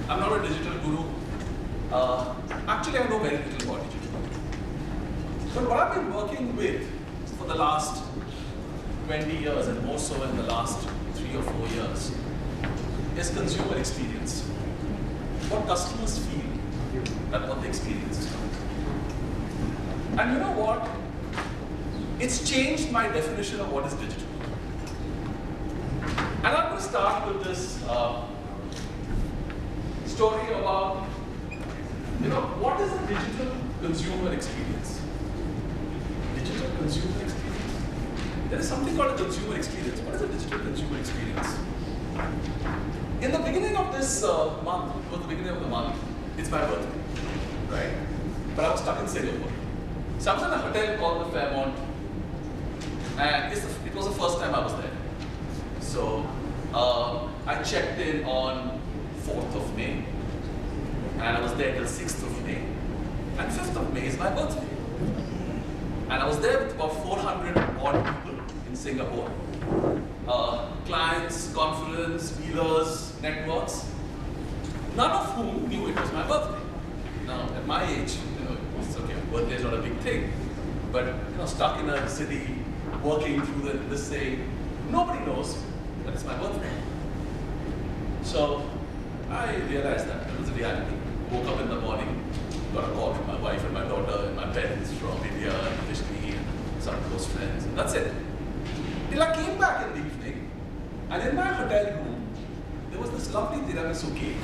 I'm not a digital guru. Actually, I know very little about digital. But what I've been working with for the last 20 years and more so in the last 3 or 4 years is consumer experience. What customers feel and what they experience. And you know what? It's changed my definition of what is digital. And I'm going to start with this story about, what is a digital consumer experience? Digital consumer experience? There is something called a consumer experience. What is a digital consumer experience? In the beginning of this month, it was the beginning of the month, it's my birthday, right? But I was stuck in Singapore. So I was in a hotel called the Fairmont, and it was the first time I was there. So I checked in on 4th of May, and I was there till 6th of May, and 5th of May is my birthday. And I was there with about 400 odd people in Singapore. Clients, conference, dealers, networks, none of whom knew it was my birthday. Now, at my age, it's okay, birthday is not a big thing, but stuck in a city, working through this thing, nobody knows that it's my birthday. So I realized that it was a reality. Woke up in the morning, got a call from my wife and my daughter and my parents from India and wished me and some close friends, and that's it. Till I came back in the evening, and in my hotel room, there was this lovely tiramisu cake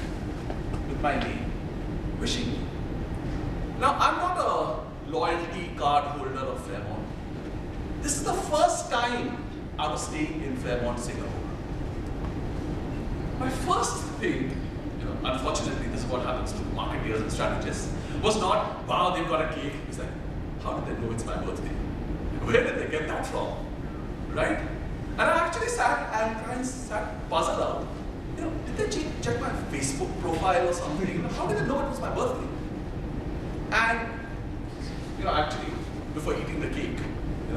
with my name, wishing me. Now, I'm not a loyalty card holder of Fairmont. This is the first time I was staying in Fairmont, Singapore. My first thing, unfortunately, this is what happens to marketeers and strategists, was not, wow, they've got a cake. It's like, how did they know it's my birthday? Where did they get that from? Right? And I actually sat puzzled out. Did they check my Facebook profile or something? How did they know it was my birthday? And, actually, before eating the cake,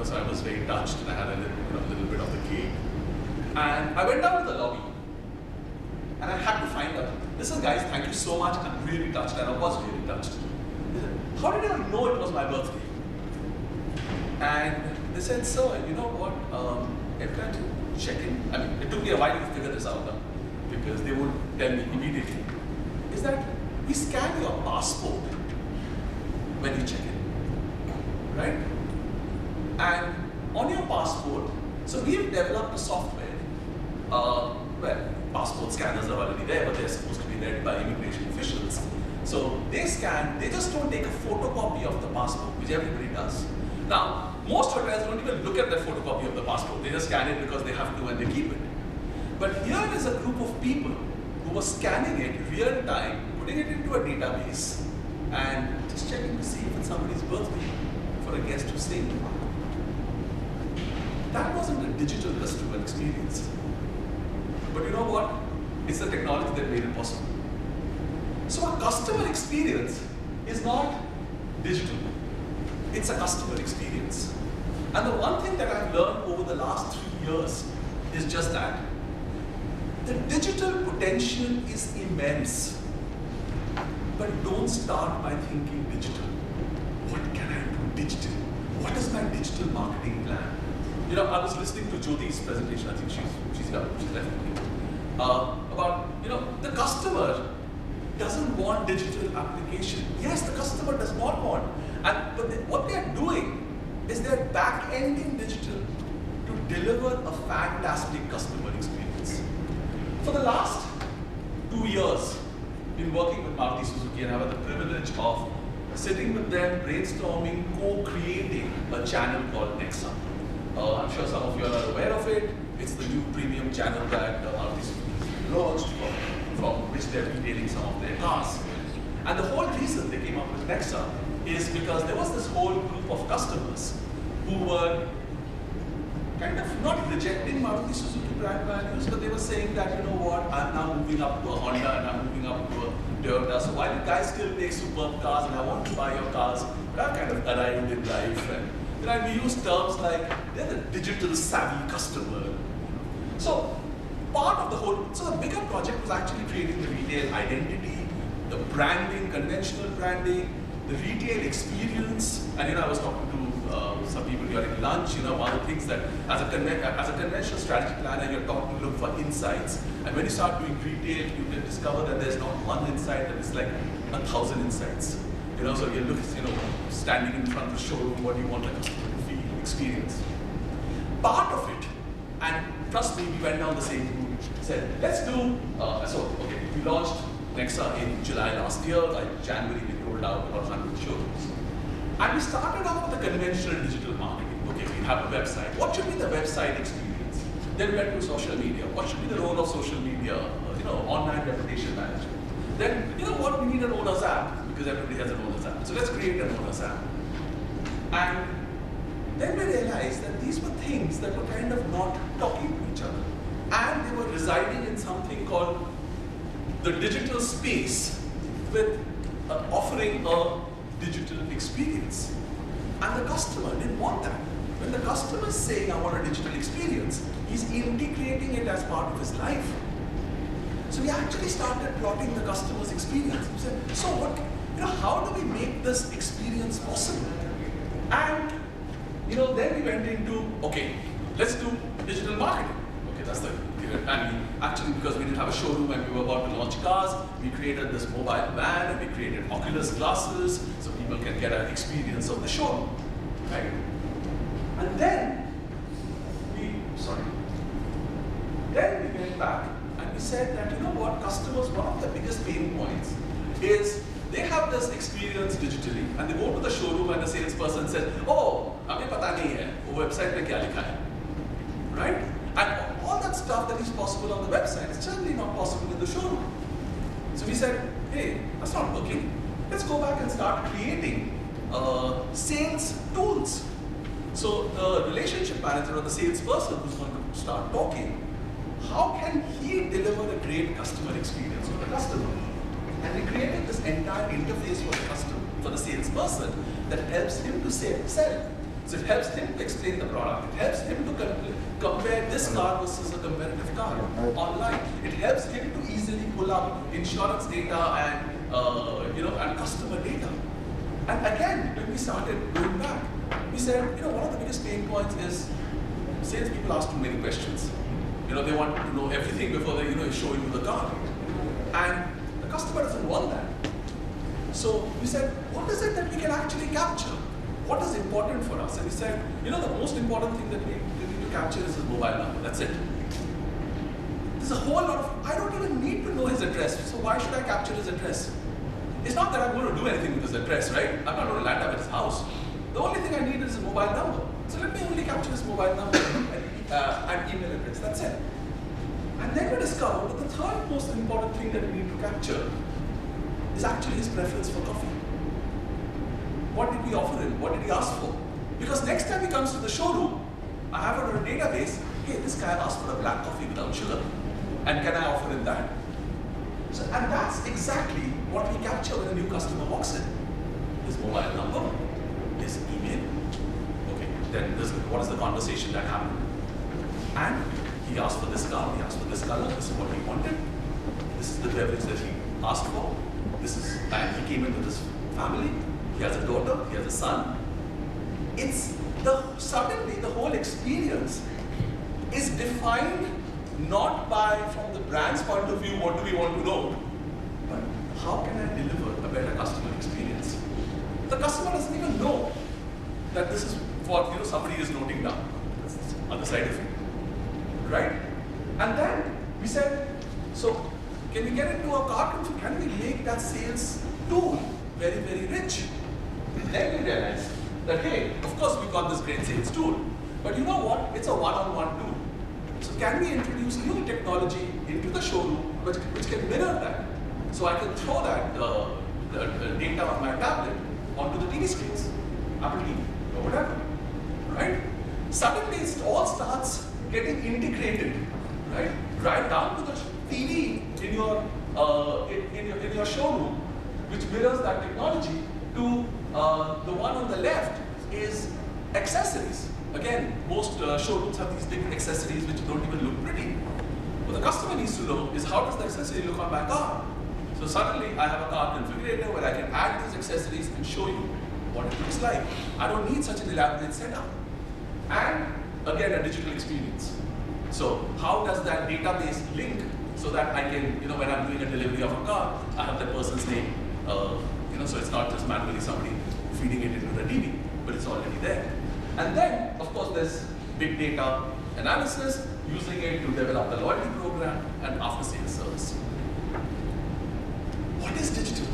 so I was very touched and I had a little bit of the cake. And I went down to the lobby and I had to find out. Listen, guys, thank you so much. I'm really touched, and I was really touched. They said, how did I know it was my birthday? And they said, sir, you know what? Every time you check in, it took me a while to figure this out because they would tell me immediately, is that we scan your passport when you check in, right? And on your passport, so we've developed a software where passport scanners are already there, but they're supposed to be read by immigration officials. So they scan, they just don't take a photocopy of the passport, which everybody does. Now, most hotels don't even look at the photocopy of the passport. They just scan it because they have to and they keep it. But here is a group of people who were scanning it real time, putting it into a database, and just checking to see if it's somebody's birthday for a guest who's staying. That wasn't a digital customer experience. But you know what? It's the technology that made it possible. So a customer experience is not digital. It's a customer experience. And the one thing that I've learned over the last 3 years is just that. The digital potential is immense. But don't start by thinking digital. What can I do digital? What is my digital marketing plan? I was listening to Jyoti's presentation. I think she's left me. About, the customer doesn't want digital application. Yes, the customer does not want. But what they're doing is they're back-ending digital to deliver a fantastic customer experience. For the last 2 years, I've been working with Maruti Suzuki, and I've had the privilege of sitting with them, brainstorming, co-creating a channel called Nexa. I'm sure some of you are aware of it. It's the new premium channel that Maruti Suzuki launched, from which they're retailing some of their cars. And the whole reason they came up with Nexa is because there was this whole group of customers who were kind of not rejecting Maruti Suzuki brand values, but they were saying that, you know what, I'm now moving up to a Honda and I'm moving up to a Toyota, so why do guys still make superb cars and I want to buy your cars, but I've kind of arrived in life. And we use terms like, they're the digital savvy customer. So part of the whole, so the bigger project was actually creating the retail identity, the branding, conventional branding, the retail experience. And I was talking to some people during lunch. One of the things that as a conventional strategy planner, you're taught to look for insights. And when you start doing retail, you can discover that there's not one insight, that it's like 1,000 insights. So you look, standing in front of the showroom, what do you want the customer to feel, experience? Part of it, and trust me, we went down the same route, said, let's do, we launched Nexa in July last year. Like January, we rolled out about 100 showrooms. And we started off with the conventional digital marketing. Okay, we have a website. What should be the website experience? Then we went to social media. What should be the role of social media? Online reputation management. Then, what, we need an owner's app, because everybody has an owner's app. So let's create an owner's app. And then we realized that these were things that were kind of not talking to each other. And they were residing in something called the digital space with offering a digital experience. And the customer didn't want that. When the customer is saying, I want a digital experience, he's integrating it as part of his life. So we actually started plotting the customer's experience. We said, so what, how do we make this experience possible? And then we went into, okay, let's do digital marketing. Okay, that's the, and actually, because we didn't have a showroom and we were about to launch cars, we created this mobile van and we created Oculus glasses so people can get an experience of the showroom, right? And then we went back and we said that, customers, one of the biggest pain points is they have this experience digitally and they go to the showroom and the salesperson says, oh, हमें पता नहीं है वो website पे क्या लिखा है, right? And all that stuff that is possible on the website is certainly not possible in the showroom. So we said, hey, that's not working. Let's go back and start creating sales tools. So the relationship manager or the salesperson who's going to start talking, how can he deliver a great customer experience for the customer? And we created this entire interface for the customer, for the salesperson, that helps him to sell. So it helps him to explain the product. It helps him to compare this car versus a competitive car online. It helps him to easily pull up insurance data and and customer data. And again, when we started going back, we said, one of the biggest pain points is salespeople ask too many questions. They want to know everything before they show you the car. And the customer doesn't want that. So we said, what is it that we can actually capture? What is important for us? And we said, the most important thing that we need to capture is his mobile number. That's it. There's a whole lot of, I don't even need to know his address, so why should I capture his address? It's not that I'm going to do anything with his address, right? I'm not going to land up at his house. The only thing I need is his mobile number. So let me only capture his mobile number and email address. That's it. And then we discovered that the third most important thing that we need to capture is actually his preference for coffee. What did we offer him? What did he ask for? Because next time he comes to the showroom, I have it on a database, hey, this guy asked for a black coffee without sugar. And can I offer him that? So, and that's exactly what we capture when a new customer walks in. His mobile number, his email. Okay, then what is the conversation that happened? And he asked for this car, he asked for this color, this is what he wanted. This is the beverage that he asked for. And he came in with his family. He has a daughter, he has a son. Suddenly the whole experience is defined not from the brand's point of view, what do we want to know, but how can I deliver a better customer experience? The customer doesn't even know that this is what somebody is noting down. That's the other side of it, right? And then we said, so can we get into a cartoon? Can we make that sales tool very, very rich? Then we realized that, hey, of course we've got this great sales tool, but you know what? It's a one-on-one tool. So can we introduce new technology into the showroom which can mirror that? So I can throw that the data on my tablet onto the TV screens, Apple TV or whatever, right? Suddenly it all starts getting integrated, right? Right down to the TV in your showroom, which mirrors that technology. To the one on the left is accessories. Again, most showrooms have these big accessories which don't even look pretty. What the customer needs to know is how does the accessory look on my car? So suddenly I have a car configurator where I can add these accessories and show you what it looks like. I don't need such an elaborate setup. And again, a digital experience. So how does that database link so that I can, when I'm doing a delivery of a car, I have that person's name, so it's not just manually somebody feeding it into the DB, but it's already there. And then, of course, there's big data analysis, using it to develop the loyalty program and after-sales service. What is digital?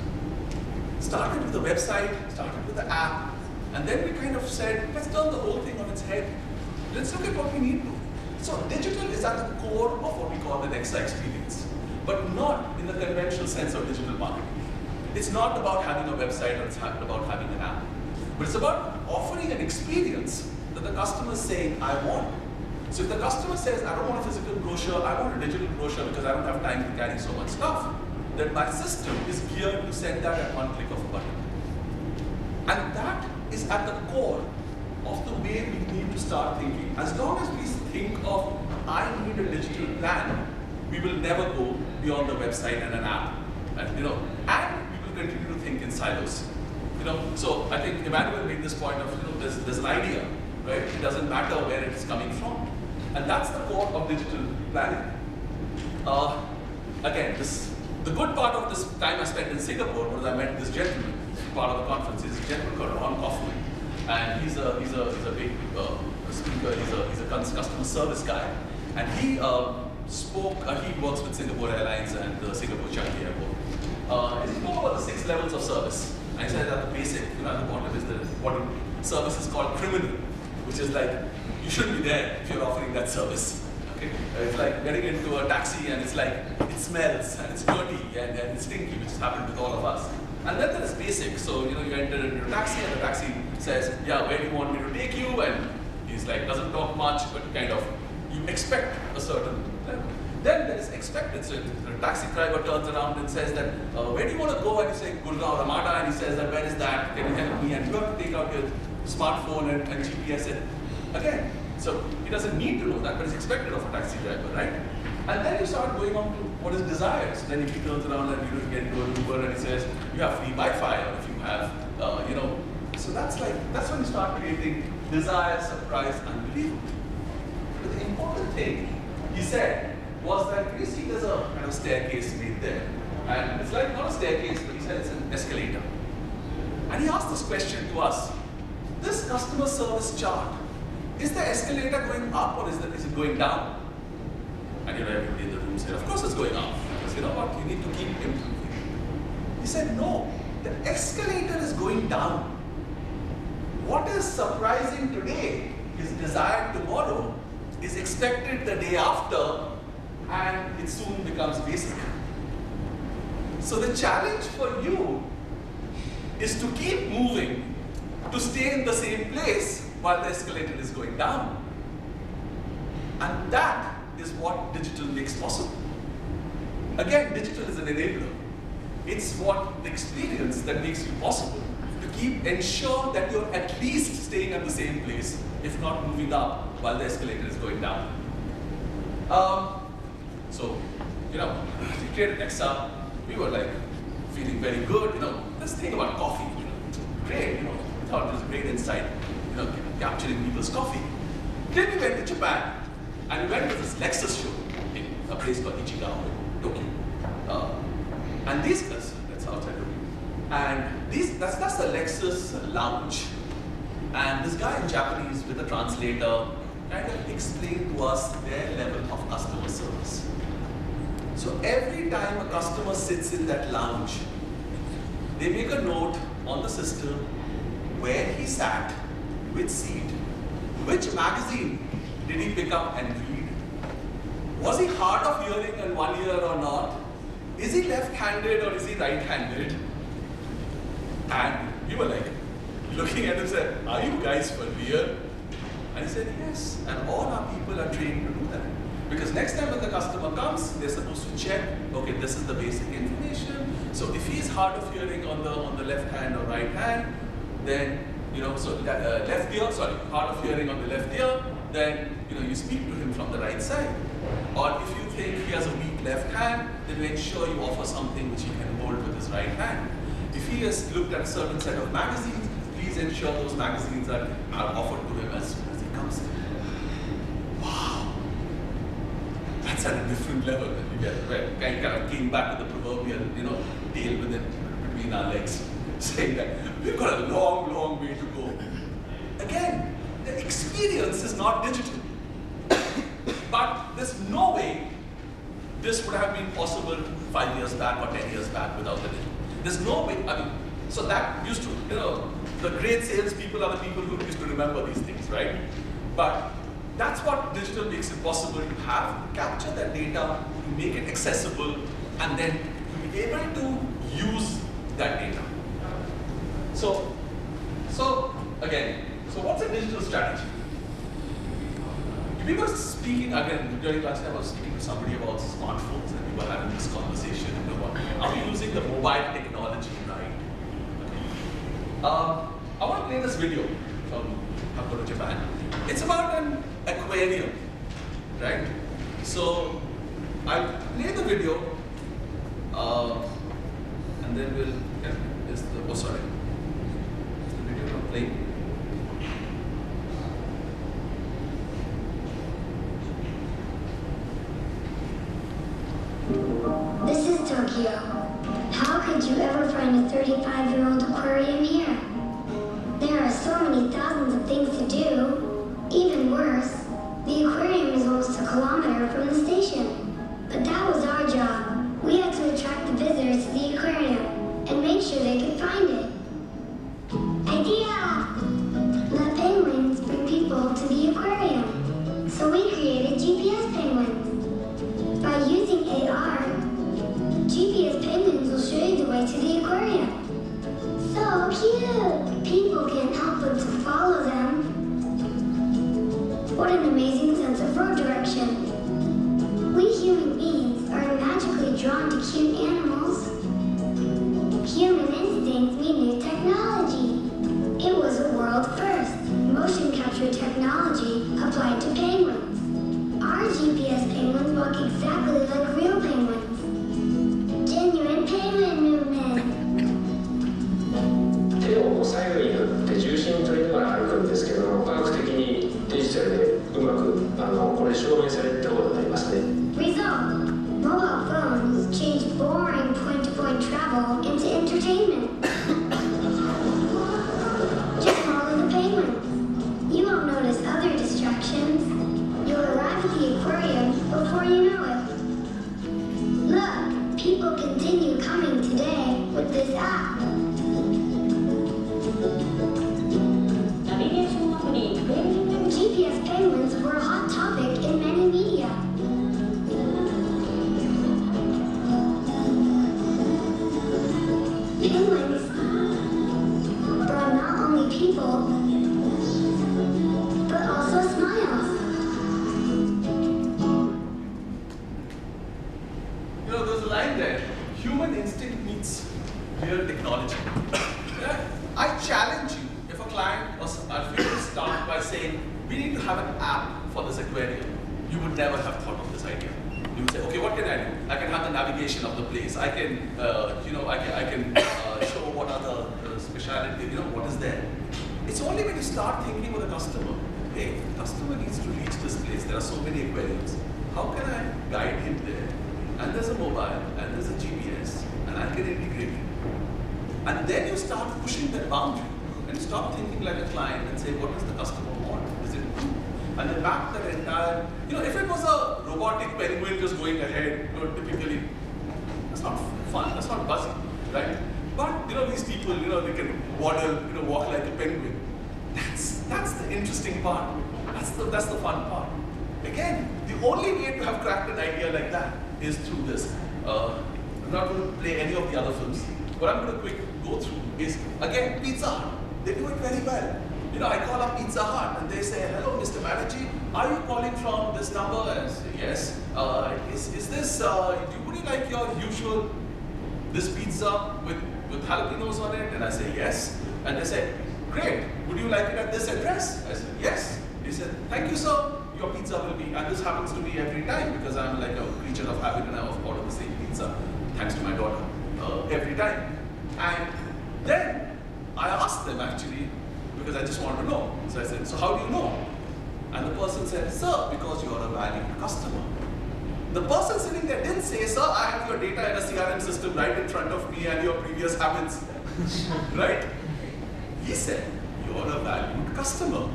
Started with the website, started with the app, and then we kind of said, let's turn the whole thing on its head. Let's look at what we need to. So digital is at the core of what we call the Nexa experience, but not in the conventional sense of digital marketing. It's not about having a website or it's about having an app, but it's about offering an experience that the customer is saying, I want. So if the customer says, I don't want a physical brochure, I want a digital brochure because I don't have time to carry so much stuff, then my system is geared to send that at one click of a button. And that is at the core of the way we need to start thinking. As long as we think of, I need a digital plan, we will never go beyond the website and an app. And we will continue to think in silos. So I think Emmanuel made this point of, there's an idea, right? It doesn't matter where it's coming from. And that's the core of digital planning. Again, the good part of this time I spent in Singapore was I met this gentleman, part of the conference. He's a gentleman called Ron Kaufman. And he's a big speaker, he's a customer service guy. And he he works with Singapore Airlines and the Singapore Changi Airport. And he spoke about the 6 levels of service. And he said that the basic, at the bottom is what service is called criminal, which is like, you shouldn't be there if you're offering that service. Okay? It's like getting into a taxi and it's like, it smells and it's dirty and it's stinky, which has happened with all of us. And then there is basic. So, you enter into a taxi and the taxi says, yeah, where do you want me to take you? And he's like, doesn't talk much, but kind of, you expect a certain level. Then there is expected. So the taxi driver turns around and says that, where do you want to go? And you say, Gurgaon Ramada. And he says that, where is that? Can you help me? And you have to take out your smartphone and GPS it. Again, so he doesn't need to know that, but it's expected of a taxi driver, right? And then you start going on to what is desired. So then if he turns around and you get into an Uber and he says, you have free Wi-Fi, or if you have, so that's when you start creating desire, surprise, unbelievable. But the important thing he said was that you see there's a kind of staircase made there. And it's like not a staircase, but he said it's an escalator. And he asked this question to us. This customer service chart, is the escalator going up or is it going down? And everybody in the room said, of course it's going up. Because you know what, you need to keep improving. He said, no, the escalator is going down. What is surprising today is desired tomorrow, is expected the day after, and it soon becomes basic. So the challenge for you is to keep moving, to stay in the same place while the escalator is going down. And that is what digital makes possible. Again, digital is an enabler. It's what the experience that makes you possible to ensure that you're at least staying at the same place, if not moving up while the escalator is going down. So, we created Nexa. We were like feeling very good. This thing about coffee, great. We thought it was a great insight. Capturing people's coffee. Then we went to Japan. And we went to this Lexus show in a place called Ichigawa, Tokyo. And that's outside Tokyo. And that's the Lexus lounge. And this guy in Japanese with a translator kind of explained to us their level of customer service. So every time a customer sits in that lounge, they make a note on the system where he sat, which seat, which magazine did he pick up and read? Was he hard of hearing in one ear or not? Is he left-handed or is he right-handed? And we were like, looking at him and said, are you guys for real? And he said, yes. And all our people are trained to do that. Because next time when the customer comes, they're supposed to check, okay, this is the basic information. So if he's hard of hearing on the left hand or right hand, then, left ear, hard of hearing on the left ear, then, you speak to him from the right side. Or if you think he has a weak left hand, then make sure you offer something which he can hold with his right hand. If he has looked at a certain set of magazines, please ensure those magazines are offered to him as soon as he comes in. Wow! That's at a different level that you get, where I kind of came back to the proverbial, tail between our legs, saying that we've got a long, long way to go. Again, the experience is not digital. But there's no way this would have been possible 5 years back or 10 years back without the digital. There's no way, so that used to, the great salespeople are the people who used to remember these things, right? But that's what digital makes it possible to have, capture that data, to make it accessible, and then to be able to use that data. So again, what's a digital strategy? We were speaking, again, during last time I was speaking to somebody about smartphones and we were having this conversation about, are we using the mobile technology right? I want to play this video from Hamburg, Japan. It's about an aquarium, right? So I'll play the video and then we'll, is the video not playing? This is Tokyo. How could you ever find a 35-year-old aquarium here? There are so many thousands of things to do. Even worse, the aquarium is almost a kilometer from the station. But that was our job. We had to attract the visitors to the aquarium and make sure they could find it. Idea! Let penguins bring people to the aquarium. So we created GPS penguins. By using AR, GPS penguins will show you the way to the aquarium. So cute! People can't help but to follow them. What an amazing sense of road direction. We human beings are magically drawn to cute animals. Human instincts need new technology. It was a world first. Motion capture technology applied to penguins. Our GPS penguins walk exactly like real penguins. Genuine penguin movement. 手を左右に振って重心取りながら歩くんですけども、科学的にデジタルでうまくこれ証明されたことになりますね。Result: mobile phones change boring point-to-point travel into entertainment. Just follow the penguins. You won't notice other distractions. You'll arrive at the aquarium before you know it. Look, people continue coming today with this app. GPS penguins were a hot topic in many media. Penguins brought not only people, but also smiles. There's a line there, human instinct meets real technology. I challenge you, if a client or if you start by saying, we need to have an app for this aquarium, you would never have thought of this idea. You would say, okay, what can I do? I can have the navigation of the place. I can, I can show what other speciality, what is there. It's only when you start thinking with a customer, hey, the customer needs to reach this place. There are so many aquariums. How can I guide him there? And there's a mobile, and there's a GPS, and I can integrate it. And then you start pushing that boundary, and you stop thinking like a client and say, what does the customer want? Is it true? And then map that entire, if it was a robotic penguin just going ahead, typically, that's not fun, that's not buzzy, right? But, these people, they can waddle, walk like a penguin. That's the interesting part. That's the fun part. Again, the only way to have cracked an idea like that is through this. I'm not going to play any of the other films. What I'm going to quick go through is, again, Pizza Hut. They do it very well. I call up Pizza Hut and they say, hello, Mr. Banerjee, are you calling from this number? And I say, yes. Is this, would you like your usual, this pizza with jalapenos on it? And I say, yes. And they say, great, would you like it at this address? I said, yes. He said, thank you, sir. your pizza will be, and this happens to me every time because I'm like a creature of habit and I've ordered the same pizza, thanks to my daughter, every time. And then I asked them actually, because I just wanted to know. So I said, so how do you know? And the person said, sir, because you are a valued customer. The person sitting there didn't say, sir, I have your data in a CRM system right in front of me and your previous habits, right? He said, you're a valued customer.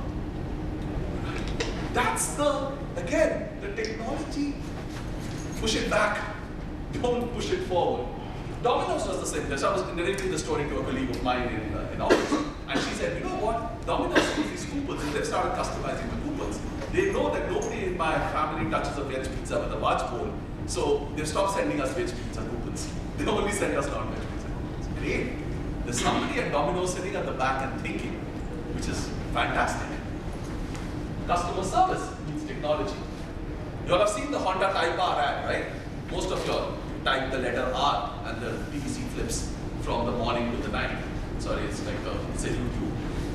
That's again, the technology, push it back, don't push it forward. Domino's was the same. So I was narrating the story to a colleague of mine in office, and she said, you know what, Domino's use these coupons, and they've started customizing the coupons. They know that nobody in my family touches a veg pizza with a large bowl, so they've stopped sending us veg pizza coupons. They only send us non-veg pizza coupons. Great. There's somebody at Domino's sitting at the back and thinking, which is fantastic. Customer service needs technology. You all have seen the Honda Type R ad, right? Most of you all type the letter R and the PVC flips from the morning to the night. Sorry, it's like it's a YouTube.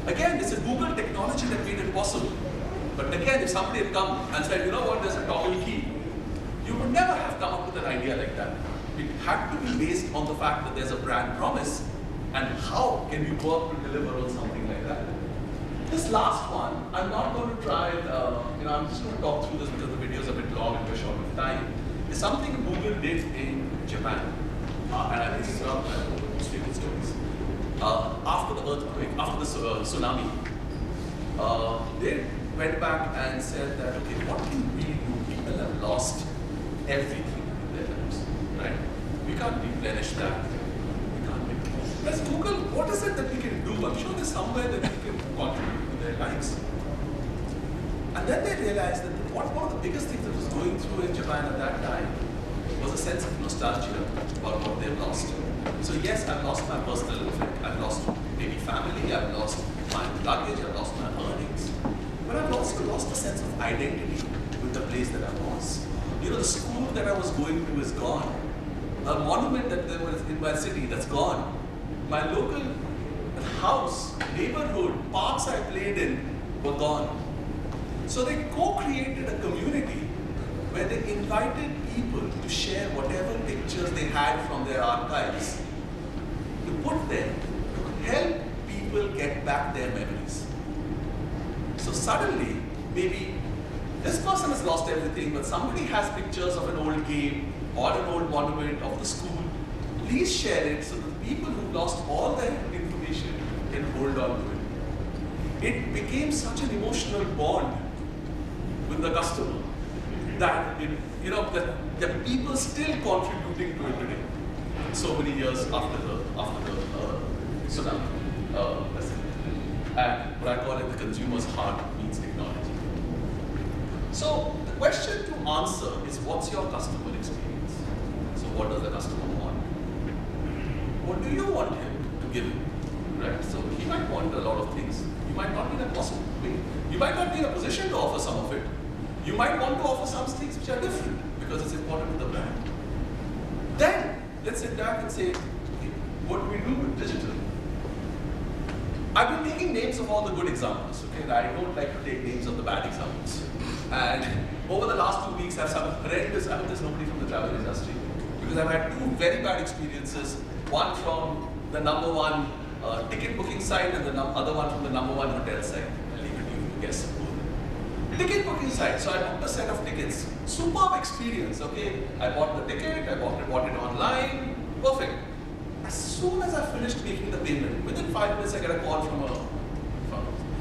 Again, it's a Google technology that made it possible. But again, if somebody had come and said, you know what, there's a toggle key, you would never have come up with an idea like that. It had to be based on the fact that there's a brand promise and how can we work to deliver on something like that. This last one, I'm not going to try it, I'm just going to talk through this because the video is a bit long and we're short of time. It's something Google did in Japan. And I think it's one of the most famous stories. After the earthquake, after the tsunami, they went back and said that, okay, what can we do? People have lost everything in their lives, right? We can't replenish that. We can't make it. Let's Google, what is it that we can do? I'm sure there's somewhere that we can contribute to their lives. And then they realized that one of the biggest things that was going through in Japan at that time was a sense of nostalgia about what they've lost. So yes, I've lost my personal life, I've lost maybe family, I've lost my luggage, I've lost my earnings. But I've also lost a sense of identity with the place that I was. You know, the school that I was going to is gone. A monument that there was in my city, that's gone. My local house, neighborhood, parks I played in were gone. So they co-created a community where they invited people to share whatever pictures they had from their archives, to put them, to help people get back their memories. So suddenly, maybe this person has lost everything, but somebody has pictures of an old game or an old monument of the school. Please share it so that the people who lost all their information can hold on to it. It became such an emotional bond with the customer that that people still contributing to it today. So many years after the tsunami. And what I call it, the consumer's heart meets technology. So the question to answer is, what's your customer experience? So what does the customer want? What do you want him to give him? Right? So he might want a lot of things. You might not be in a possible way. You might not be in a position to offer some of it. You might want to offer some things which are different because it's important to the brand. Then let's sit back and say, okay, what do we do with digital? I've been taking names of all the good examples, okay? I don't like to take names of the bad examples. And over the last 2 weeks, I've some horrendous, I hope there's nobody from the travel industry, because I've had 2 very bad experiences, one from the #1 ticket booking site and the other one from the #1 hotel site. I'll leave it to you to guess. Ticket booking site, so I booked a set of tickets. Superb experience, okay? I bought the ticket, I bought it online, perfect. As soon as I finished making the payment, within 5 minutes I get a call from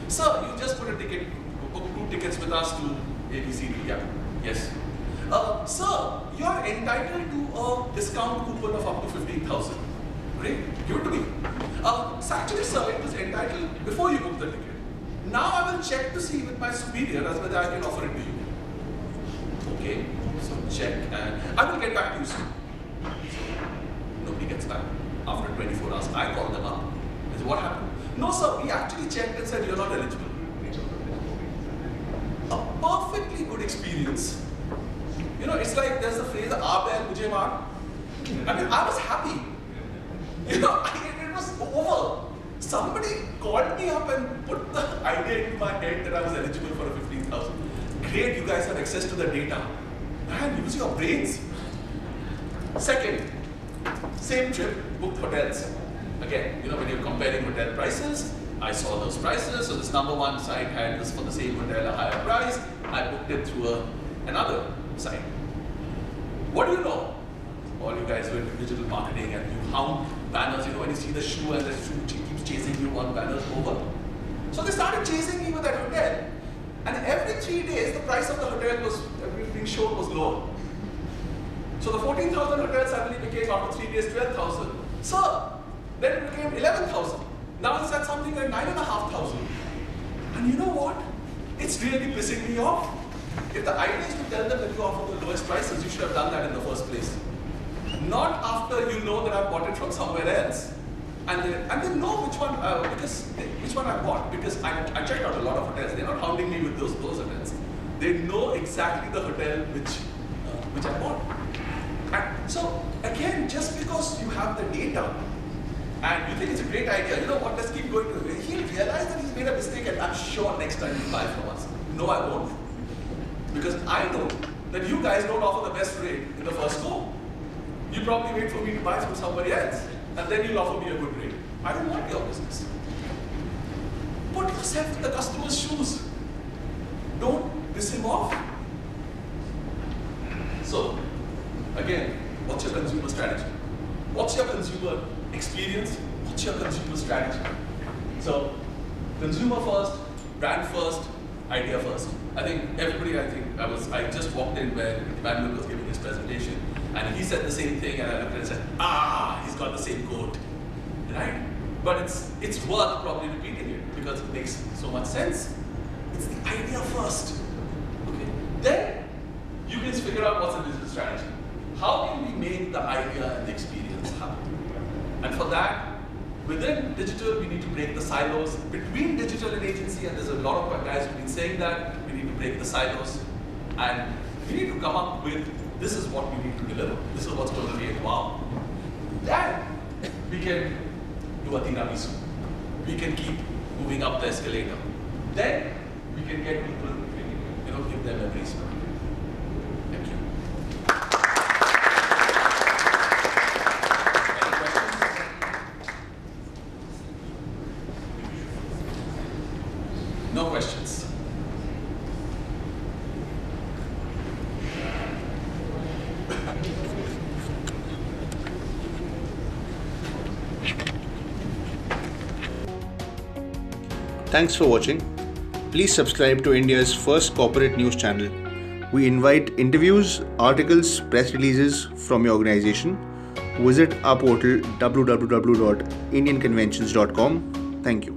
sir, you just put a ticket, booked 2 tickets with us to ABCD. Yeah, yes. Sir, you are entitled to a discount coupon of up to 15,000. Great, give it to me. So actually, sir, it was entitled before you book the ticket. Now I will check to see with my superior as whether I can offer it to you. Okay, so check and I will get back to you soon. So nobody gets back. After 24 hours, I call them up. I say, what happened? No, sir, we actually checked and said you're not eligible. A perfectly good experience. You know, it's like there's the phrase, "Aap hai, mujhe maar." I mean, I was happy. You know, it was over. Somebody called me up and put the idea into my head that I was eligible for a 15,000. great, you guys have access to the data. Man, use your brains. Second, same trip, booked hotels. Again, when you're comparing hotel prices, I saw those prices, so this number one site had this for the same hotel a higher price. I booked it through another site. What do you know? All you guys who are into digital marketing and you hound banners, when you see the shoe and the shoe keeps chasing you on banners over. So they started chasing me with that hotel. And every 3 days, the price of the hotel was being shown was lower. So the 14,000 hotel suddenly became, after 3 days, 12,000. So then it became 11,000. Now it's at something like 9,500. And you know what? It's really pissing me off. If the idea is to tell them that you offer the lowest prices, you should have done that in the first place. Not after you know that I bought it from somewhere else. And they know which one I bought, because I checked out a lot of hotels. They're not hounding me with those hotels. They know exactly the hotel which I bought. And so again, just because you have the data and you think it's a great idea, you know what, let's keep going to it. He'll realize that he's made a mistake, and I'm sure next time he'll buy from us. No, I won't. Because I know that you guys don't offer the best rate in the first go. You probably wait for me to buy from somebody else, and then you'll offer me a good rate. I don't want your business. Put yourself in the customer's shoes. Don't piss him off. So, again, what's your consumer strategy? What's your consumer experience? What's your consumer strategy? So, consumer first, brand first, idea first. I think everybody, I just walked in where Emmanuel was giving his presentation, and he said the same thing, and I looked at it and said, he's got the same quote, right? But it's worth probably repeating it because it makes so much sense. It's the idea first, okay? Then you can figure out what's the business strategy. How can we make the idea and the experience happen? And for that, within digital, we need to break the silos between digital and agency, and there's a lot of guys who've been saying that. We need to break the silos, and we need to come up with, this is what we need to deliver. This is what's going to create wow. Then we can do a tiramisu. We can keep moving up the escalator. Then we can get people, give them a breeze. Thank you. Any questions? No questions. Thanks for watching. Please subscribe to India's first corporate news channel. We invite interviews, articles, press releases from your organization. Visit our portal www.indianconventions.com. Thank you.